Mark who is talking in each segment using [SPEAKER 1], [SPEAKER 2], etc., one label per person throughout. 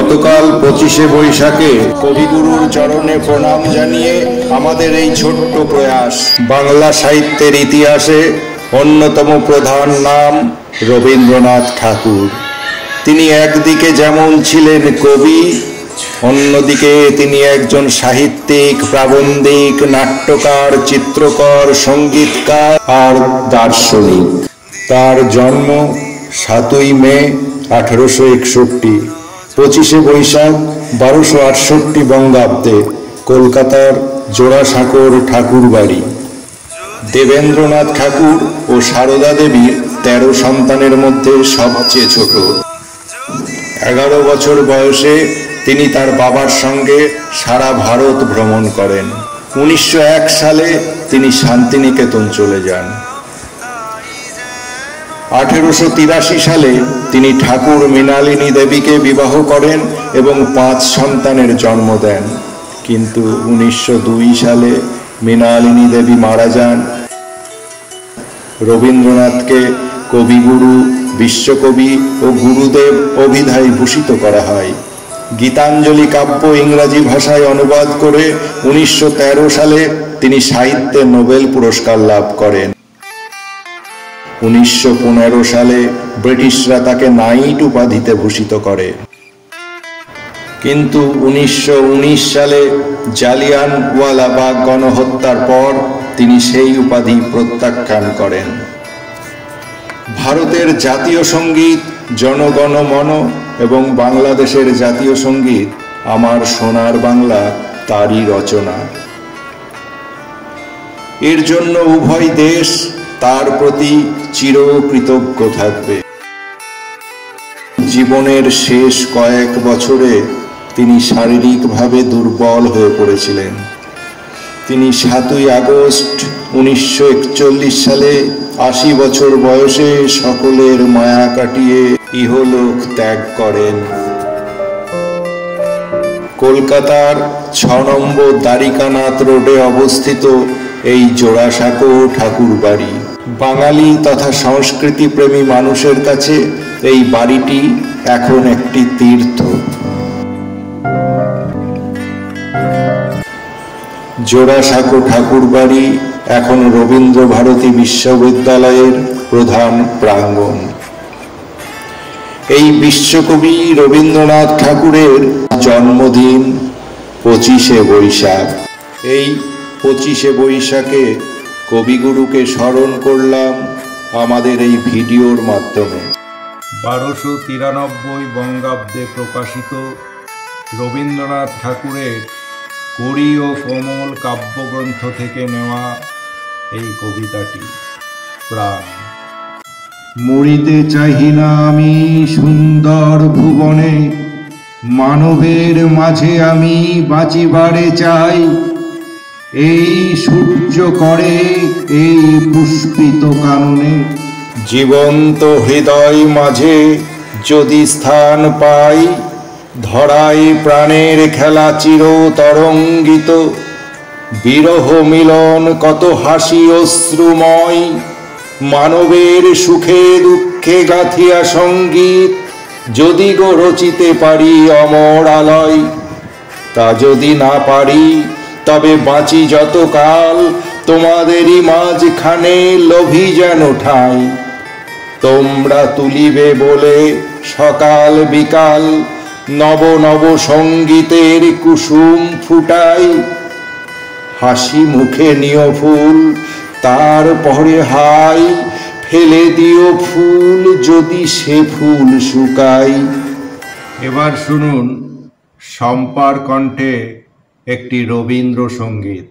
[SPEAKER 1] গতকাল 25শে বৈশাখে কবিগুরুর চরণে প্রণাম জানিয়ে আমাদের এই ছোট্ট প্রয়াস বাংলা সাহিত্যের ইতিহাসে অন্যতম প্রধান নাম রবীন্দ্রনাথ ঠাকুর। তিনি একদিকে যেমন ছিলেন কবি, অন্যদিকে তিনি একজন সাহিত্যিক, প্রাবন্ধিক, নাট্যকার, চিত্রকর, সঙ্গীতকার আর দার্শনিক। তার জন্ম 7ই মে 1861, 25শে বৈশাখ 1268 বঙ্গাব্দে কলকাতার জোড়াসাঁকোর ঠাকুর বাড়ি। দেবেন্দ্রনাথ ঠাকুর ও সারদা দেবীর 13 সন্তানের মধ্যে সবচেয়ে ছোট। 11 বছর বয়সে তিনি তার বাবার সঙ্গে সারা ভারত ভ্রমণ করেন। 1901 সালে তিনি শান্তিনিকেতন চলে যান। 1883 সালে তিনি ঠাকুর মৃণালিনী দেবীকে বিবাহ করেন এবং 5 সন্তানের জন্ম দেন। কিন্তু 1902 সালে মৃণালিনী দেবী মারা যান। রবীন্দ্রনাথকে কবিগুরু, বিশ্বকবি ও গুরুদেব অভিধায় ভূষিত করা হয়। গীতাঞ্জলি কাব্য ইংরাজি ভাষায় অনুবাদ করে 1913 সালে তিনি সাহিত্যে নোবেল পুরস্কার লাভ করেন। 1915 সালে ব্রিটিশরা তাকে নাইট উপাধিতে ভূষিত করে। কিন্তু 1919 সালে জালিয়ানওয়ালাবাগ গণহত্যার পর তিনি সেই উপাধি প্রত্যাখ্যান করেন। ভারতের জাতীয় সঙ্গীত জনগণ মন এবং বাংলাদেশের জাতীয় সঙ্গীত আমার সোনার বাংলা তারই রচনা। এর জন্য উভয় দেশ তার প্রতি চিরকৃতজ্ঞ থাকবে। জীবনের শেষ কয়েক বছরে তিনি শারীরিকভাবে দুর্বল হয়ে পড়েছিলেন। তিনি 7ই আগস্ট 1941 সালে 80 বছর বয়সে সকলের মায়া কাটিয়ে ইহলোক ত্যাগ করেন। কলকাতার 6 নম্বর দ্বারিকানাথ রোডে অবস্থিত এই জোড়াসাঁকো ঠাকুর বাড়ি বাঙালি তথা সংস্কৃতিপ্রেমী মানুষের কাছে এই বাড়িটি এখন একটি তীর্থ। জোড়াসাঁকো ঠাকুর বাড়ি এখন রবীন্দ্র ভারতী বিশ্ববিদ্যালয়ের প্রধান প্রাঙ্গণ। এই বিশ্বকবি রবীন্দ্রনাথ ঠাকুরের জন্মদিন 25শে বৈশাখ। এই 25শে বৈশাখে কবিগুরুকে স্মরণ করলাম আমাদের এই ভিডিওর মাধ্যমে। 1293 বঙ্গাব্দে প্রকাশিত রবীন্দ্রনাথ ঠাকুরের করি ও কোমল কাব্যগ্রন্থ থেকে নেওয়া এই কবিতাটি প্রাণ। মরিতে চাহি না আমি সুন্দর ভুবনে, মানবের মাঝে আমি বাঁচিবারে চাই। এই সূর্য করে এই পুষ্পিত কাননে, জীবন্ত হৃদয় মাঝে যদি স্থান পাই। ধরাই প্রাণের খেলা চির তরঙ্গিত, বিরহ মিলন কত হাসি অশ্রুময়। মানবের সুখে দুঃখে গাথিয়া সঙ্গীত, যদি গো রচিতে পারি অমর আলয়। তা যদি না পারি তবে বাঁচি যতকাল, তোমাদেরই মাঝখানে লোভী যেন ঠাঁই। তোমরা তুলিবে বলে সকাল বিকাল, নব নব সঙ্গীতের কুসুম ফুটাই। হাসি মুখে নিও ফুল তারপরে হাই, ফেলে দিও ফুল যদি সে ফুল শুকাই। এবার শুনুন শম্পার কণ্ঠে একটি রবীন্দ্রসঙ্গীত।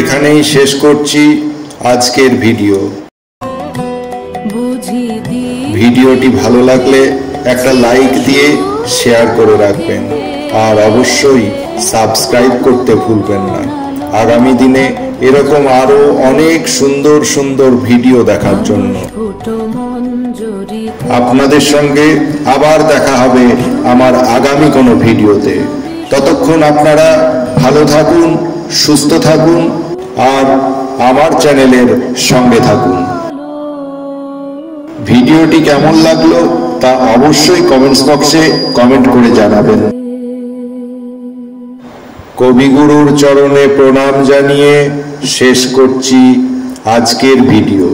[SPEAKER 1] এখানেই শেষ করছি আজকের ভিডিও। ভিডিওটি ভালো লাগলে একটা লাইক দিয়ে শেয়ার করে রাখবেন, আর অবশ্যই সাবস্ক্রাইব করতে ভুলবেন না। আগামী দিনে এরকম আরো অনেক সুন্দর সুন্দর ভিডিও দেখার জন্য। আপনাদের সঙ্গে আবার দেখা হবে আমার আগামী কোনো ভিডিওতে। ততক্ষণ আপনারা ভালো থাকুন, সুস্থ থাকুন, আর আমার চ্যানেলের সঙ্গে থাকুন। ভিডিওটি কেমন লাগলো তা অবশ্যই কমেন্টস বক্সে কমেন্ট করে জানাবেন। কবিগুরুর চরণে প্রণাম জানিয়ে শেষ করছি আজকের ভিডিও।